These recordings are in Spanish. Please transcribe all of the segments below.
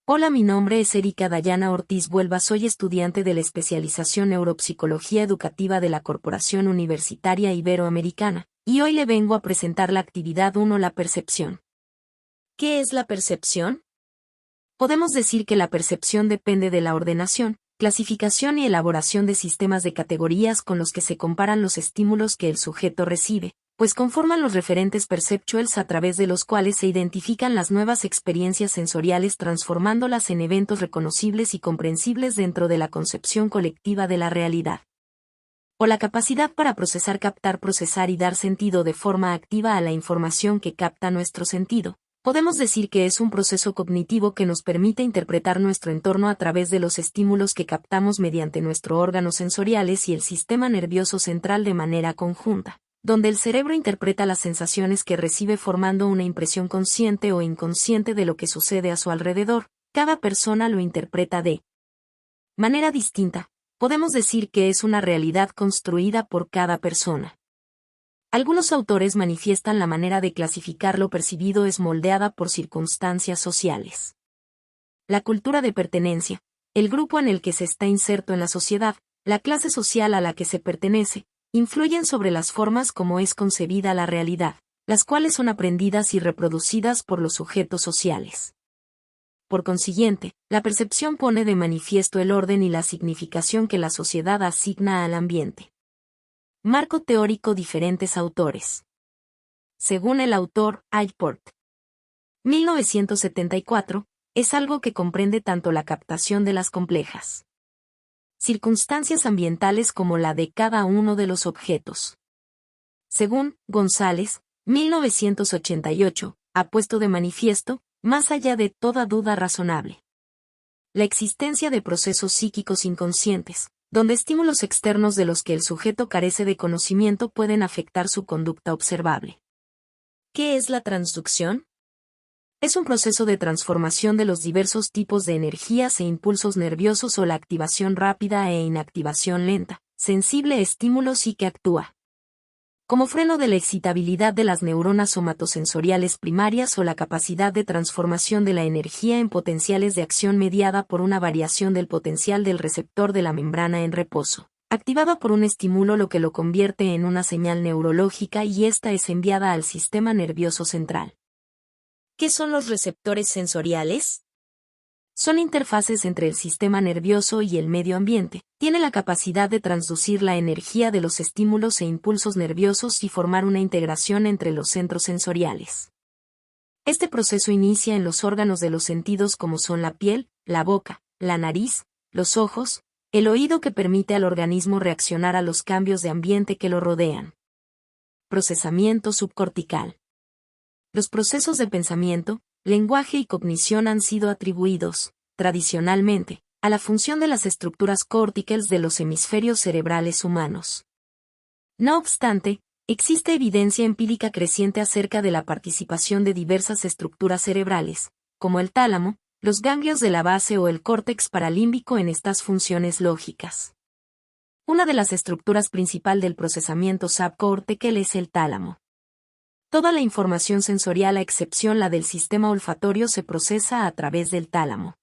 Hola, mi nombre es Erika Dayana Ortiz Buelva, soy estudiante de la especialización Neuropsicología Educativa de la Corporación Universitaria Iberoamericana, y hoy le vengo a presentar la actividad 1, la percepción. ¿Qué es la percepción? Podemos decir que la percepción depende de la ordenación, clasificación y elaboración de sistemas de categorías con los que se comparan los estímulos que el sujeto recibe, pues conforman los referentes perceptuals a través de los cuales se identifican las nuevas experiencias sensoriales, transformándolas en eventos reconocibles y comprensibles dentro de la concepción colectiva de la realidad. O la capacidad para procesar, captar, procesar y dar sentido de forma activa a la información que capta nuestro sentido. Podemos decir que es un proceso cognitivo que nos permite interpretar nuestro entorno a través de los estímulos que captamos mediante nuestros órganos sensoriales y el sistema nervioso central de manera conjunta, donde el cerebro interpreta las sensaciones que recibe formando una impresión consciente o inconsciente de lo que sucede a su alrededor. Cada persona lo interpreta de manera distinta. Podemos decir que es una realidad construida por cada persona. Algunos autores manifiestan la manera de clasificar lo percibido es moldeada por circunstancias sociales. La cultura de pertenencia, el grupo en el que se está inserto en la sociedad, la clase social a la que se pertenece, influyen sobre las formas como es concebida la realidad, las cuales son aprendidas y reproducidas por los sujetos sociales. Por consiguiente, la percepción pone de manifiesto el orden y la significación que la sociedad asigna al ambiente. Marco teórico, diferentes autores. Según el autor, Allport, 1974, es algo que comprende tanto la captación de las complejas circunstancias ambientales como la de cada uno de los objetos. Según González, 1988, ha puesto de manifiesto, más allá de toda duda razonable, la existencia de procesos psíquicos inconscientes, donde estímulos externos de los que el sujeto carece de conocimiento pueden afectar su conducta observable. ¿Qué es la transducción? Es un proceso de transformación de los diversos tipos de energías e impulsos nerviosos o la activación rápida e inactivación lenta, sensible a estímulos y que actúa como freno de la excitabilidad de las neuronas somatosensoriales primarias o la capacidad de transformación de la energía en potenciales de acción mediada por una variación del potencial del receptor de la membrana en reposo, activada por un estímulo, lo que lo convierte en una señal neurológica y esta es enviada al sistema nervioso central. ¿Qué son los receptores sensoriales? Son interfaces entre el sistema nervioso y el medio ambiente. Tiene la capacidad de transducir la energía de los estímulos e impulsos nerviosos y formar una integración entre los centros sensoriales. Este proceso inicia en los órganos de los sentidos como son la piel, la boca, la nariz, los ojos, el oído, que permite al organismo reaccionar a los cambios de ambiente que lo rodean. Procesamiento subcortical. Los procesos de pensamiento, lenguaje y cognición han sido atribuidos, tradicionalmente, a la función de las estructuras corticales de los hemisferios cerebrales humanos. No obstante, existe evidencia empírica creciente acerca de la participación de diversas estructuras cerebrales, como el tálamo, los ganglios de la base o el córtex paralímbico en estas funciones lógicas. Una de las estructuras principal del procesamiento subcortical es el tálamo. Toda la información sensorial, a excepción la del sistema olfatorio, se procesa a través del tálamo.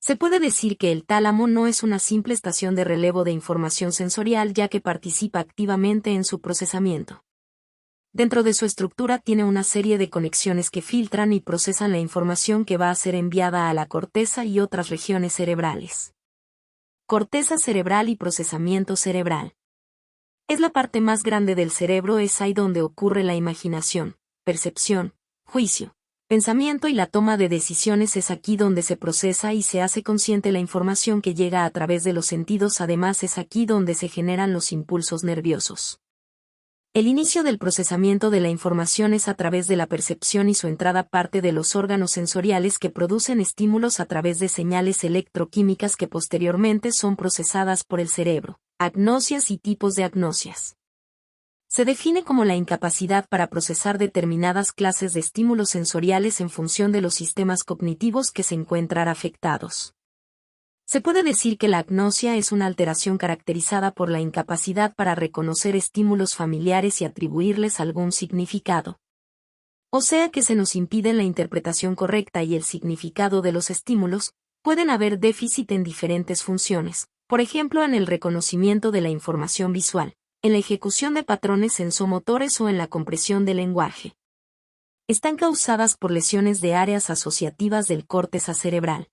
Se puede decir que el tálamo no es una simple estación de relevo de información sensorial, ya que participa activamente en su procesamiento. Dentro de su estructura tiene una serie de conexiones que filtran y procesan la información que va a ser enviada a la corteza y otras regiones cerebrales. Corteza cerebral y procesamiento cerebral. Es la parte más grande del cerebro, es ahí donde ocurre la imaginación, percepción, juicio, pensamiento y la toma de decisiones. Es aquí donde se procesa y se hace consciente la información que llega a través de los sentidos. Además, es aquí donde se generan los impulsos nerviosos. El inicio del procesamiento de la información es a través de la percepción y su entrada parte de los órganos sensoriales que producen estímulos a través de señales electroquímicas que posteriormente son procesadas por el cerebro. Agnosias y tipos de agnosias. Se define como la incapacidad para procesar determinadas clases de estímulos sensoriales en función de los sistemas cognitivos que se encuentran afectados. Se puede decir que la agnosia es una alteración caracterizada por la incapacidad para reconocer estímulos familiares y atribuirles algún significado. O sea que se nos impide la interpretación correcta y el significado de los estímulos. Pueden haber déficit en diferentes funciones, por ejemplo en el reconocimiento de la información visual, en la ejecución de patrones sensomotores o en la compresión del lenguaje. Están causadas por lesiones de áreas asociativas del córtex cerebral.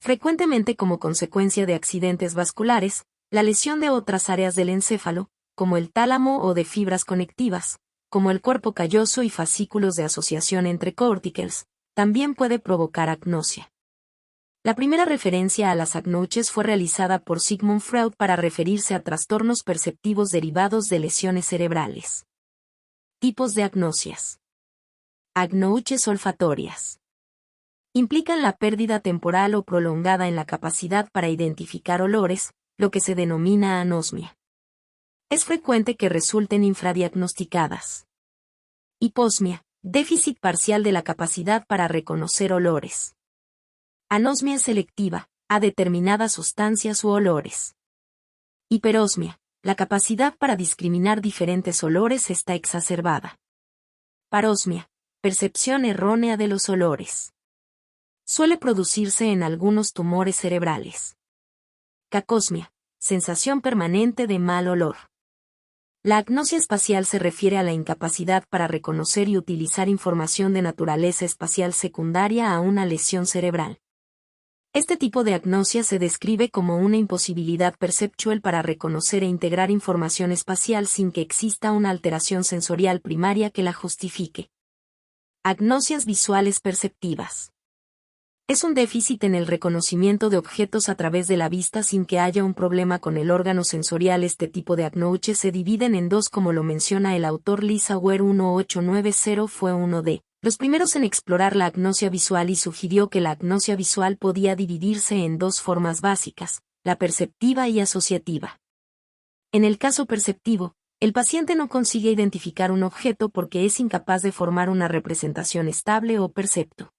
Frecuentemente como consecuencia de accidentes vasculares, la lesión de otras áreas del encéfalo, como el tálamo o de fibras conectivas, como el cuerpo calloso y fascículos de asociación entre corticals, también puede provocar agnosia. La primera referencia a las agnoches fue realizada por Sigmund Freud para referirse a trastornos perceptivos derivados de lesiones cerebrales. Tipos de agnosias. Agnoches olfatorias. Implican la pérdida temporal o prolongada en la capacidad para identificar olores, lo que se denomina anosmia. Es frecuente que resulten infradiagnosticadas. Hiposmia, déficit parcial de la capacidad para reconocer olores. Anosmia selectiva, a determinadas sustancias u olores. Hiperosmia, la capacidad para discriminar diferentes olores está exacerbada. Parosmia, percepción errónea de los olores. Suele producirse en algunos tumores cerebrales. Cacosmia, sensación permanente de mal olor. La agnosia espacial se refiere a la incapacidad para reconocer y utilizar información de naturaleza espacial secundaria a una lesión cerebral. Este tipo de agnosia se describe como una imposibilidad perceptual para reconocer e integrar información espacial sin que exista una alteración sensorial primaria que la justifique. Agnosias visuales perceptivas. Es un déficit en el reconocimiento de objetos a través de la vista sin que haya un problema con el órgano sensorial. Este tipo de agnoches se dividen en dos como lo menciona el autor Lisa Ware 1890 fue uno de los primeros en explorar la agnosia visual y sugirió que la agnosia visual podía dividirse en dos formas básicas, la perceptiva y asociativa. En el caso perceptivo, el paciente no consigue identificar un objeto porque es incapaz de formar una representación estable o percepto.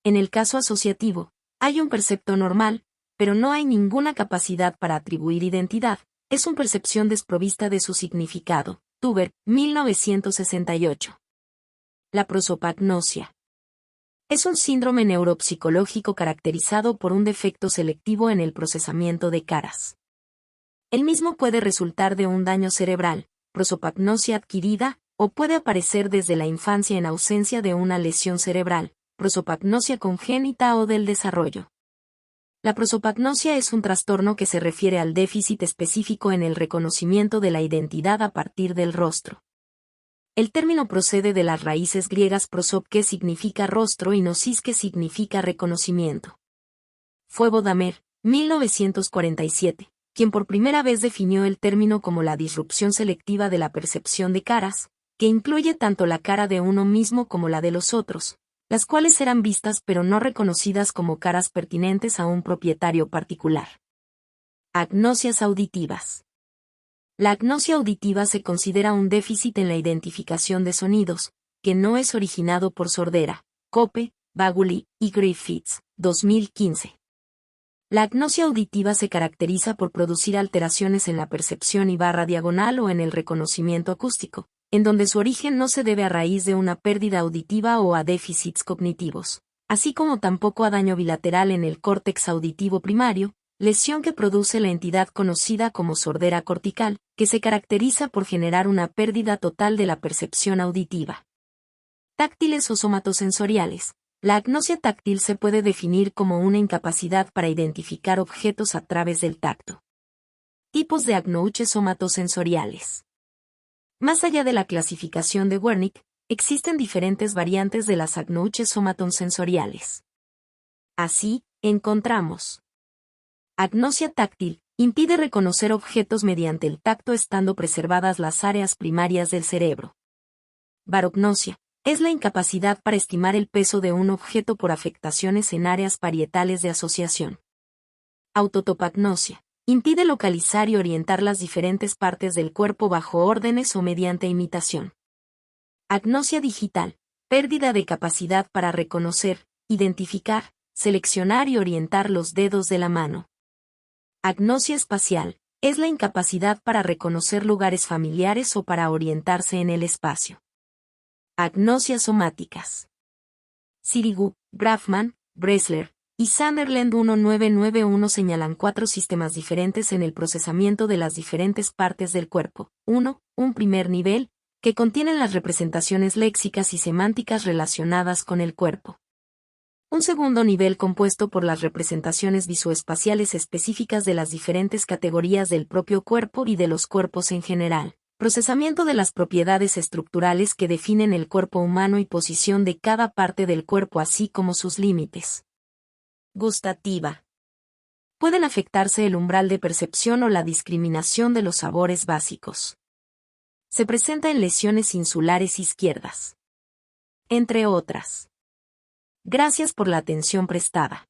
En el caso asociativo, hay un percepto normal, pero no hay ninguna capacidad para atribuir identidad, es una percepción desprovista de su significado. Tuber, 1968. La prosopagnosia. Es un síndrome neuropsicológico caracterizado por un defecto selectivo en el procesamiento de caras. El mismo puede resultar de un daño cerebral, prosopagnosia adquirida, o puede aparecer desde la infancia en ausencia de una lesión cerebral, prosopagnosia congénita o del desarrollo. La prosopagnosia es un trastorno que se refiere al déficit específico en el reconocimiento de la identidad a partir del rostro. El término procede de las raíces griegas prosop, que significa rostro, y gnosis, que significa reconocimiento. Fue Bodamer, 1947, quien por primera vez definió el término como la disrupción selectiva de la percepción de caras, que incluye tanto la cara de uno mismo como la de los otros, las cuales eran vistas pero no reconocidas como caras pertinentes a un propietario particular. Agnosias auditivas. La agnosia auditiva se considera un déficit en la identificación de sonidos, que no es originado por sordera. Cope, Baguli y Griffiths, 2015. La agnosia auditiva se caracteriza por producir alteraciones en la percepción y barra diagonal o en el reconocimiento acústico, en donde su origen no se debe a raíz de una pérdida auditiva o a déficits cognitivos, así como tampoco a daño bilateral en el córtex auditivo primario, lesión que produce la entidad conocida como sordera cortical, que se caracteriza por generar una pérdida total de la percepción auditiva. Táctiles o somatosensoriales. La agnosia táctil se puede definir como una incapacidad para identificar objetos a través del tacto. Tipos de agnoches somatosensoriales. Más allá de la clasificación de Wernicke, existen diferentes variantes de las agnoches somatosensoriales. Así, encontramos agnosia táctil, impide reconocer objetos mediante el tacto estando preservadas las áreas primarias del cerebro. Barognosia, es la incapacidad para estimar el peso de un objeto por afectaciones en áreas parietales de asociación. Autotopagnosia, impide localizar y orientar las diferentes partes del cuerpo bajo órdenes o mediante imitación. Agnosia digital, pérdida de capacidad para reconocer, identificar, seleccionar y orientar los dedos de la mano. Agnosia espacial, es la incapacidad para reconocer lugares familiares o para orientarse en el espacio. Agnosias somáticas. Sirigu, Grafman, Bressler y Sunderland 1991 señalan 4 sistemas diferentes en el procesamiento de las diferentes partes del cuerpo. 1. Un primer nivel, que contienen las representaciones léxicas y semánticas relacionadas con el cuerpo. Un segundo nivel compuesto por las representaciones visoespaciales específicas de las diferentes categorías del propio cuerpo y de los cuerpos en general. Procesamiento de las propiedades estructurales que definen el cuerpo humano y posición de cada parte del cuerpo así como sus límites. Gustativa. Pueden afectarse el umbral de percepción o la discriminación de los sabores básicos. Se presenta en lesiones insulares izquierdas. Entre otras. Gracias por la atención prestada.